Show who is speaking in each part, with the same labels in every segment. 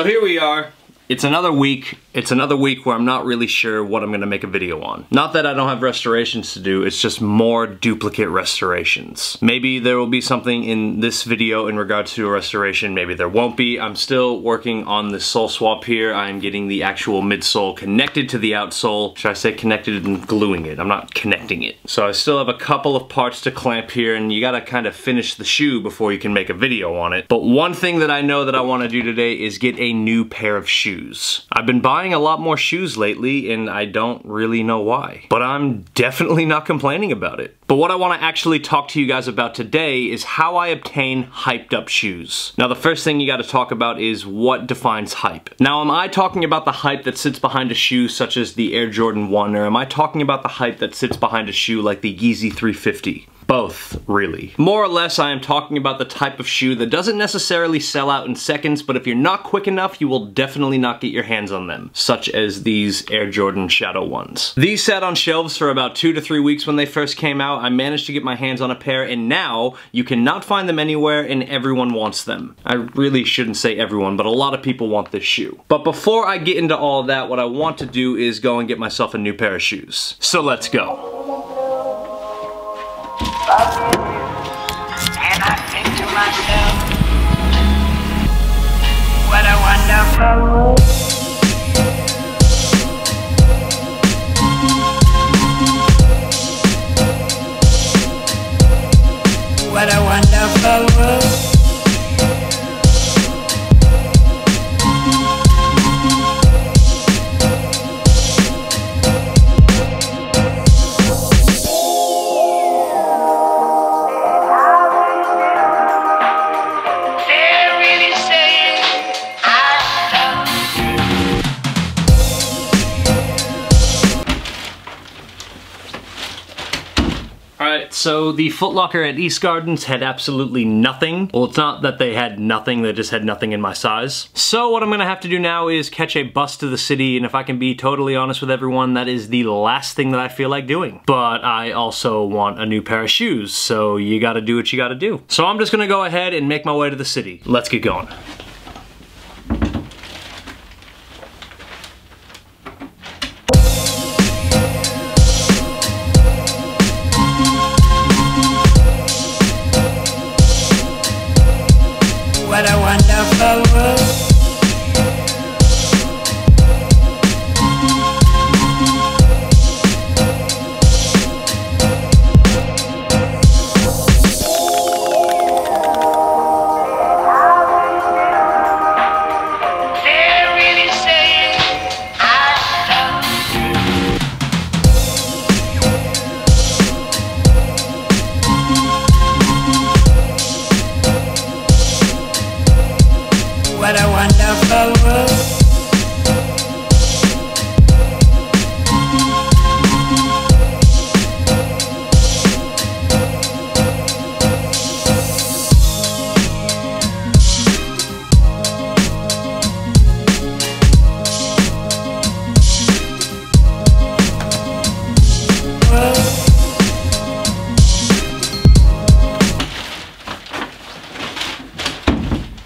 Speaker 1: So here we are. It's another week. It's another week where I'm not really sure what I'm gonna make a video on. Not that I don't have restorations to do, it's just more duplicate restorations. Maybe there will be something in this video in regards to a restoration, maybe there won't be. I'm still working on the sole swap here. I'm getting the actual midsole connected to the outsole. Should I say connected and gluing it? I'm not connecting it. So I still have a couple of parts to clamp here, and you gotta kind of finish the shoe before you can make a video on it. But one thing that I know that I wanna do today is get a new pair of shoes. I've been buying a lot more shoes lately, and I don't really know why. But I'm definitely not complaining about it. But what I want to actually talk to you guys about today is how I obtain hyped up shoes. Now the first thing you got to talk about is what defines hype. Now am I talking about the hype that sits behind a shoe such as the Air Jordan 1, or am I talking about the hype that sits behind a shoe like the Yeezy 350? Both, really. More or less, I am talking about the type of shoe that doesn't necessarily sell out in seconds, but if you're not quick enough, you will definitely not get your hands on them, such as these Air Jordan Shadow ones. These sat on shelves for about 2 to 3 weeks when they first came out. I managed to get my hands on a pair, and now you cannot find them anywhere, and everyone wants them. I really shouldn't say everyone, but a lot of people want this shoe. But before I get into all of that, what I want to do is go and get myself a new pair of shoes. So let's go.
Speaker 2: And I think to myself, what a wonderful world. What a wonderful world.
Speaker 1: So the Foot Locker at East Gardens had absolutely nothing. Well, it's not that they had nothing, they just had nothing in my size. So what I'm gonna have to do now is catch a bus to the city, and if I can be totally honest with everyone, that is the last thing that I feel like doing. But I also want a new pair of shoes, so you gotta do what you gotta do. So I'm just gonna go ahead and make my way to the city. Let's get going.
Speaker 2: What a wonderful world. They're really saying I love you. What a wonderful world.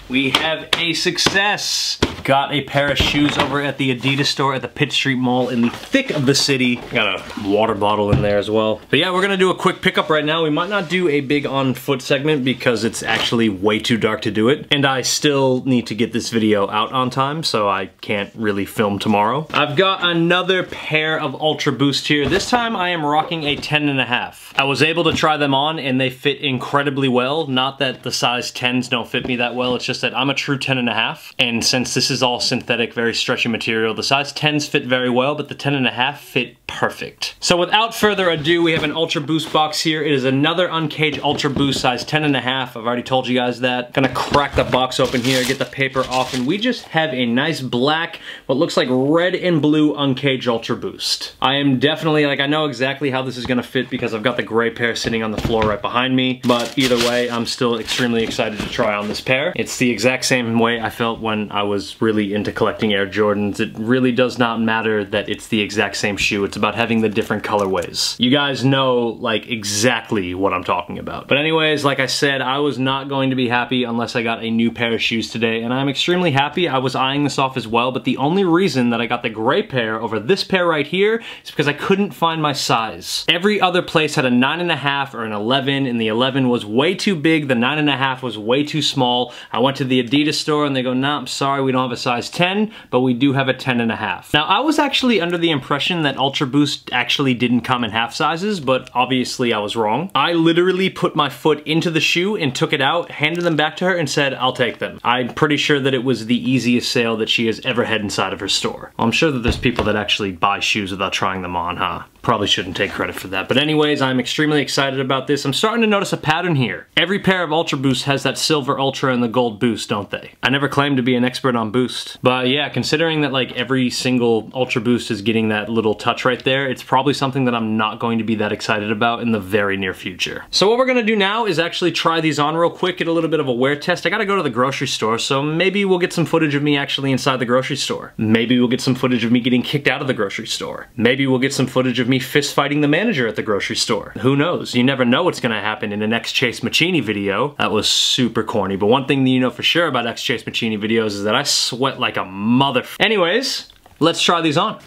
Speaker 1: We have a success. Got a pair of shoes over at the Adidas store at the Pitt Street Mall in the thick of the city. Got a water bottle in there as well. But yeah, we're gonna do a quick pickup right now. We might not do a big on foot segment because it's actually way too dark to do it. And I still need to get this video out on time, so I can't really film tomorrow. I've got another pair of Ultra Boost here. This time I am rocking a 10.5. I was able to try them on and they fit incredibly well. Not that the size 10s don't fit me that well, it's just that I'm a true 10.5. And since this is all synthetic, very stretchy material, the size 10s fit very well, but the 10.5 fit perfect. So without further ado, we have an Ultra Boost box here. It is another Uncaged Ultra Boost size 10.5. I've already told you guys that. Gonna crack the box open here, get the paper off, and we just have a nice black, what looks like red and blue Uncaged Ultra Boost. I am definitely, like, I know exactly how this is gonna fit because I've got the gray pair sitting on the floor right behind me, but either way, I'm still extremely excited to try on this pair. It's the exact same way I felt when I was really into collecting Air Jordans. It really does not matter that it's the exact same shoe. It's about having the different colorways. You guys know like exactly what I'm talking about. But anyways, like I said, I was not going to be happy unless I got a new pair of shoes today, and I'm extremely happy. I was eyeing this off as well, but the only reason that I got the gray pair over this pair right here is because I couldn't find my size. Every other place had a 9.5 or an 11, and the 11 was way too big, the 9.5 was way too small. I went to the Adidas store and they go, nah, I'm sorry, we don't have a size 10, but we do have a 10.5. Now, I was actually under the impression that Ultra Boost actually didn't come in half sizes, but obviously I was wrong. I literally put my foot into the shoe and took it out, handed them back to her, and said, I'll take them. I'm pretty sure that it was the easiest sale that she has ever had inside of her store. Well, I'm sure that there's people that actually buy shoes without trying them on, huh? Probably shouldn't take credit for that. But anyways, I'm extremely excited about this. I'm starting to notice a pattern here. Every pair of Ultra Boost has that silver Ultra and the gold Boost, don't they? I never claimed to be an expert on Boost. But yeah, considering that like every single Ultra Boost is getting that little touch right there, it's probably something that I'm not going to be that excited about in the very near future. So what we're gonna do now is actually try these on real quick, get a little bit of a wear test. I gotta go to the grocery store, so maybe we'll get some footage of me actually inside the grocery store. Maybe we'll get some footage of me getting kicked out of the grocery store. Maybe we'll get some footage of me fist fighting the manager at the grocery store. Who knows? You never know what's gonna happen in an xChaseMaccini video. That was super corny, but one thing that you know for sure about xChaseMaccini videos is that I sweat like a mother. Anyways, let's try these on.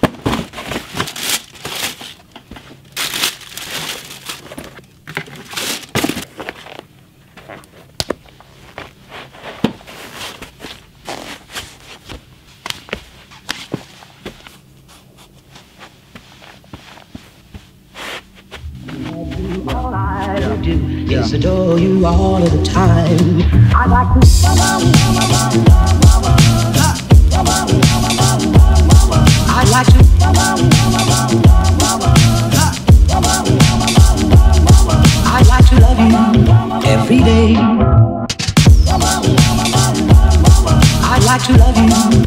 Speaker 3: All I do is adore you all of the time. I'd like to. I'd like to. I'd like to love you every day. I'd like to love you, love you.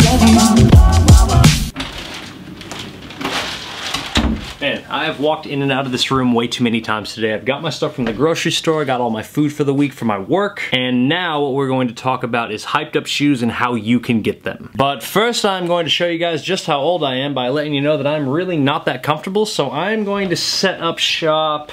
Speaker 1: Man, I have walked in and out of this room way too many times today. I've got my stuff from the grocery store, got all my food for the week for my work, and now what we're going to talk about is hyped up shoes and how you can get them. But first I'm going to show you guys just how old I am by letting you know that I'm really not that comfortable, so I'm going to set up shop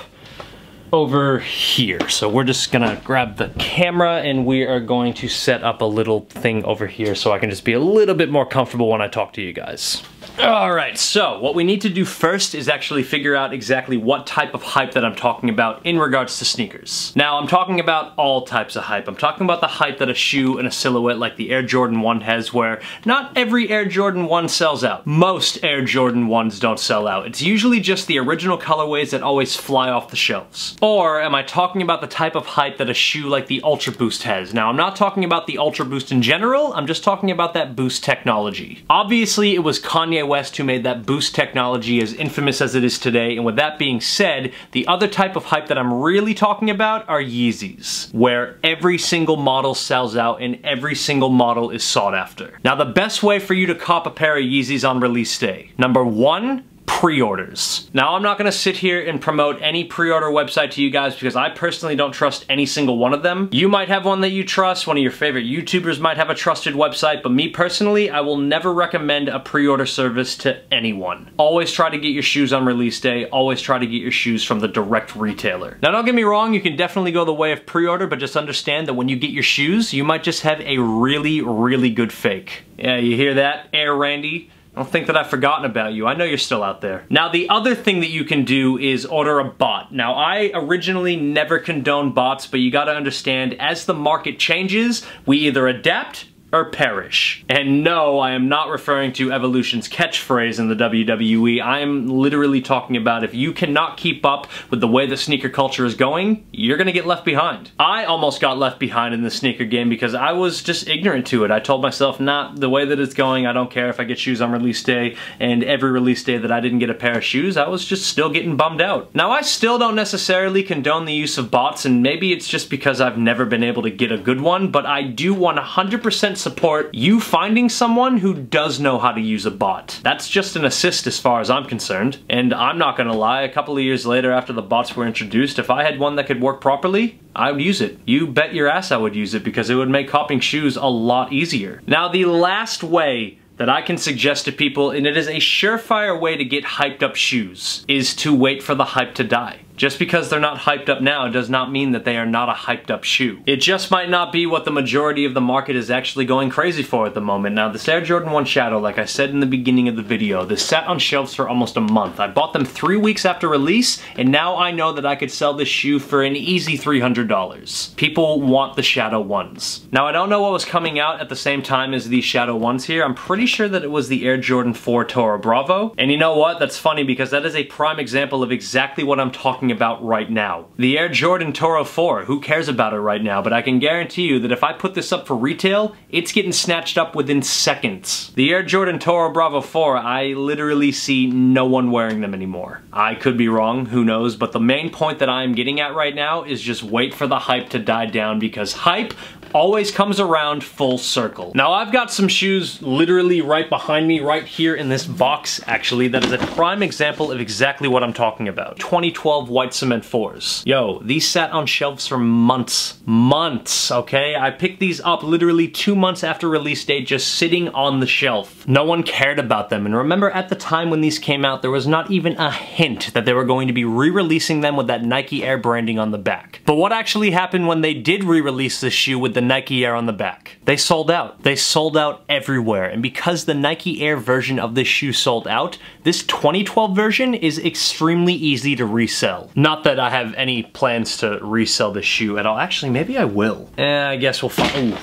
Speaker 1: over here. So we're just gonna grab the camera and we are going to set up a little thing over here so I can just be a little bit more comfortable when I talk to you guys. Alright, so what we need to do first is actually figure out exactly what type of hype that I'm talking about in regards to sneakers. Now, I'm talking about all types of hype. I'm talking about the hype that a shoe and a silhouette like the Air Jordan 1 has, where not every Air Jordan 1 sells out. Most Air Jordan 1s don't sell out. It's usually just the original colorways that always fly off the shelves. Or am I talking about the type of hype that a shoe like the Ultra Boost has? Now, I'm not talking about the Ultra Boost in general, I'm just talking about that Boost technology. Obviously, it was Kanye West who made that Boost technology as infamous as it is today, and with that being said, the other type of hype that I'm really talking about are Yeezys, where every single model sells out and every single model is sought after. Now, the best way for you to cop a pair of Yeezys on release day, number one, pre-orders. Now, I'm not gonna sit here and promote any pre-order website to you guys because I personally don't trust any single one of them. You might have one that you trust, one of your favorite YouTubers might have a trusted website, but me personally, I will never recommend a pre-order service to anyone. Always try to get your shoes on release day, always try to get your shoes from the direct retailer. Now, don't get me wrong, you can definitely go the way of pre-order, but just understand that when you get your shoes, you might just have a really, really good fake. Yeah, you hear that, Air Randy? Don't think that I've forgotten about you. I know you're still out there. Now, the other thing that you can do is order a bot. Now, I originally never condoned bots, but you gotta understand, as the market changes, we either adapt or perish. And no, I am not referring to Evolution's catchphrase in the WWE. I am literally talking about if you cannot keep up with the way the sneaker culture is going, you're gonna get left behind. I almost got left behind in the sneaker game because I was just ignorant to it. I told myself, nah, the way that it's going, I don't care if I get shoes on release day, and every release day that I didn't get a pair of shoes, I was just still getting bummed out. Now, I still don't necessarily condone the use of bots, and maybe it's just because I've never been able to get a good one, but I do 100% support you finding someone who does know how to use a bot. That's just an assist as far as I'm concerned. And I'm not gonna lie, a couple of years later after the bots were introduced, if I had one that could work properly, I would use it. You bet your ass I would use it because it would make copying shoes a lot easier. Now, the last way that I can suggest to people, and it is a surefire way to get hyped up shoes, is to wait for the hype to die. Just because they're not hyped up now does not mean that they are not a hyped up shoe. It just might not be what the majority of the market is actually going crazy for at the moment. Now, this Air Jordan 1 Shadow, like I said in the beginning of the video, this sat on shelves for almost a month. I bought them 3 weeks after release, and now I know that I could sell this shoe for an easy $300. People want the Shadow 1s. Now, I don't know what was coming out at the same time as these Shadow 1s here. I'm pretty sure that it was the Air Jordan 4 Toro Bravo. And you know what? That's funny because that is a prime example of exactly what I'm talking about right now. The Air Jordan Toro 4, who cares about it right now, but I can guarantee you that if I put this up for retail, it's getting snatched up within seconds. The Air Jordan Toro Bravo 4, I literally see no one wearing them anymore. I could be wrong, who knows, but the main point that I'm getting at right now is just wait for the hype to die down because hype always comes around full circle. Now, I've got some shoes literally right behind me, right here in this box, actually, that is a prime example of exactly what I'm talking about. 2012 white cement 4s. Yo, these sat on shelves for months. Months, okay? I picked these up literally 2 months after release date, just sitting on the shelf. No one cared about them, and remember at the time when these came out, there was not even a hint that they were going to be re-releasing them with that Nike Air branding on the back. But what actually happened when they did re-release this shoe with the Nike Air on the back? They sold out. They sold out everywhere, and because the Nike Air version of this shoe sold out, this 2012 version is extremely easy to resell. Not that I have any plans to resell this shoe at all. Actually, maybe I will. I guess we'll find.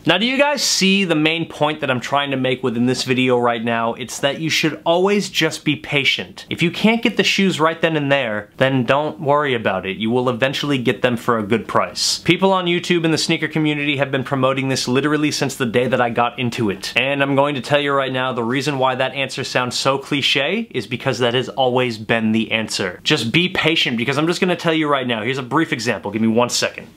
Speaker 1: Now, do you guys see the main point that I'm trying to make within this video right now? It's that you should always just be patient. If you can't get the shoes right then and there, then don't worry about it. You will eventually get them for a good price. People on YouTube in the sneaker community have been promoting this literally since the day that I got into it. And I'm going to tell you right now, the reason why that answer sounds so cliche is because that has always been the answer. Just be patient, because I'm just gonna tell you right now. Here's a brief example. Give me 1 second.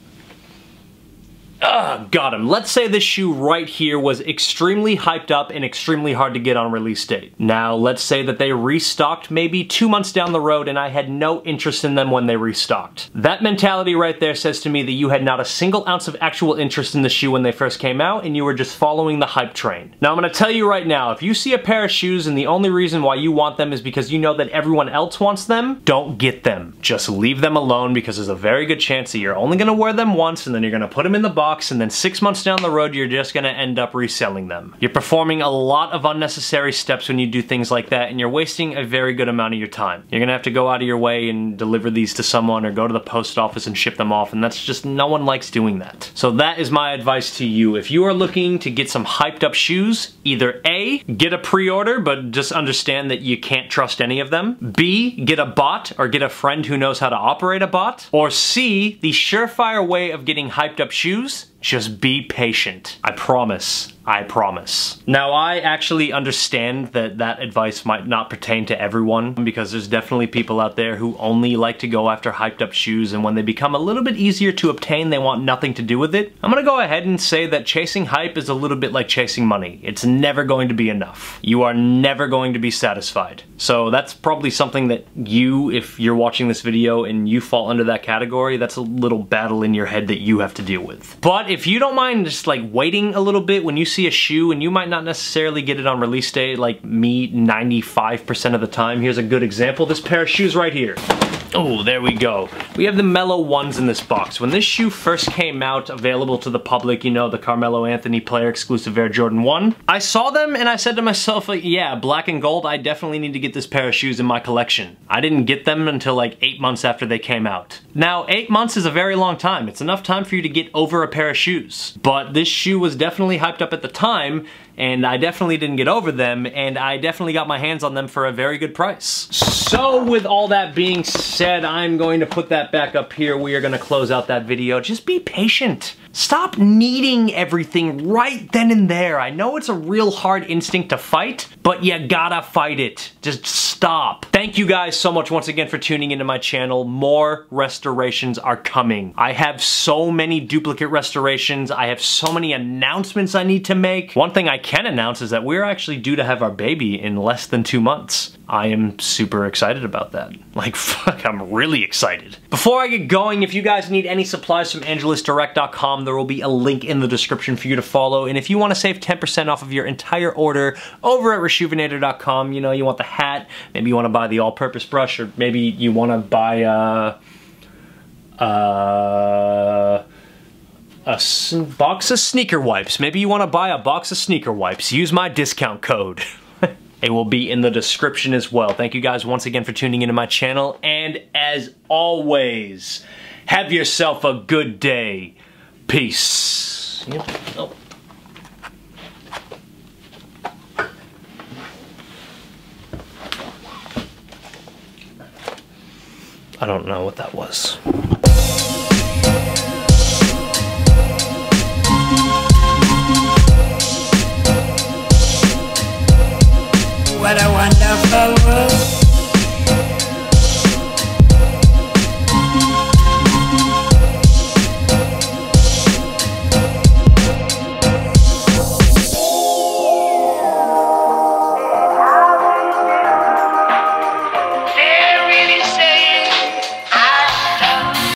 Speaker 1: Got him. Let's say this shoe right here was extremely hyped up and extremely hard to get on release date. Now, let's say that they restocked maybe 2 months down the road and I had no interest in them when they restocked. That mentality right there says to me that you had not a single ounce of actual interest in the shoe when they first came out and you were just following the hype train. Now, I'm gonna tell you right now, if you see a pair of shoes and the only reason why you want them is because you know that everyone else wants them, don't get them. Just leave them alone, because there's a very good chance that you're only gonna wear them once and then you're gonna put them in the box, and then 6 months down the road, you're just gonna end up reselling them. You're performing a lot of unnecessary steps when you do things like that, and you're wasting a very good amount of your time. You're gonna have to go out of your way and deliver these to someone or go to the post office and ship them off, and that's just, no one likes doing that. So that is my advice to you. If you are looking to get some hyped up shoes, either A, get a pre-order, but just understand that you can't trust any of them. B, get a bot or get a friend who knows how to operate a bot. Or C, the surefire way of getting hyped up shoes, just be patient. I promise. I promise. Now, I actually understand that that advice might not pertain to everyone, because there's definitely people out there who only like to go after hyped up shoes, and when they become a little bit easier to obtain, they want nothing to do with it. I'm gonna go ahead and say that chasing hype is a little bit like chasing money. It's never going to be enough. You are never going to be satisfied. So that's probably something that you, if you're watching this video and you fall under that category, that's a little battle in your head that you have to deal with. But if you don't mind just like waiting a little bit when you see a shoe, and you might not necessarily get it on release day like me 95% of the time. Here's a good example. This pair of shoes right here. Oh, there we go. We have the Mellow 1s in this box. When this shoe first came out available to the public, you know, the Carmelo Anthony player exclusive Air Jordan 1, I saw them and I said to myself, like, yeah, black and gold, I definitely need to get this pair of shoes in my collection. I didn't get them until like 8 months after they came out. Now, 8 months is a very long time. It's enough time for you to get over a pair of shoes. But this shoe was definitely hyped up at the time, and I definitely didn't get over them, and I definitely got my hands on them for a very good price. So with all that being said, I'm going to put that back up here. We are gonna close out that video. Just be patient. Stop needing everything right then and there. I know it's a real hard instinct to fight, but you gotta fight it. Just stop. Thank you guys so much once again for tuning into my channel. More restorations are coming. I have so many duplicate restorations. I have so many announcements I need to make. One thing I can announce is that we're actually due to have our baby in less than 2 months. I am super excited about that. Like, fuck, I'm really excited. Before I get going, if you guys need any supplies from AngelusDirect.com, there will be a link in the description for you to follow. And if you want to save 10% off of your entire order over at Reshoevn8r.com, you know, you want the hat, maybe you want to buy the all-purpose brush, or maybe you want to buy a box of sneaker wipes. Maybe you want to buy a box of sneaker wipes. Use my discount code. It will be in the description as well. Thank you guys once again for tuning into my channel. And as always, have yourself a good day. Peace. Oh. I don't know what that was.
Speaker 2: What a wonderful world.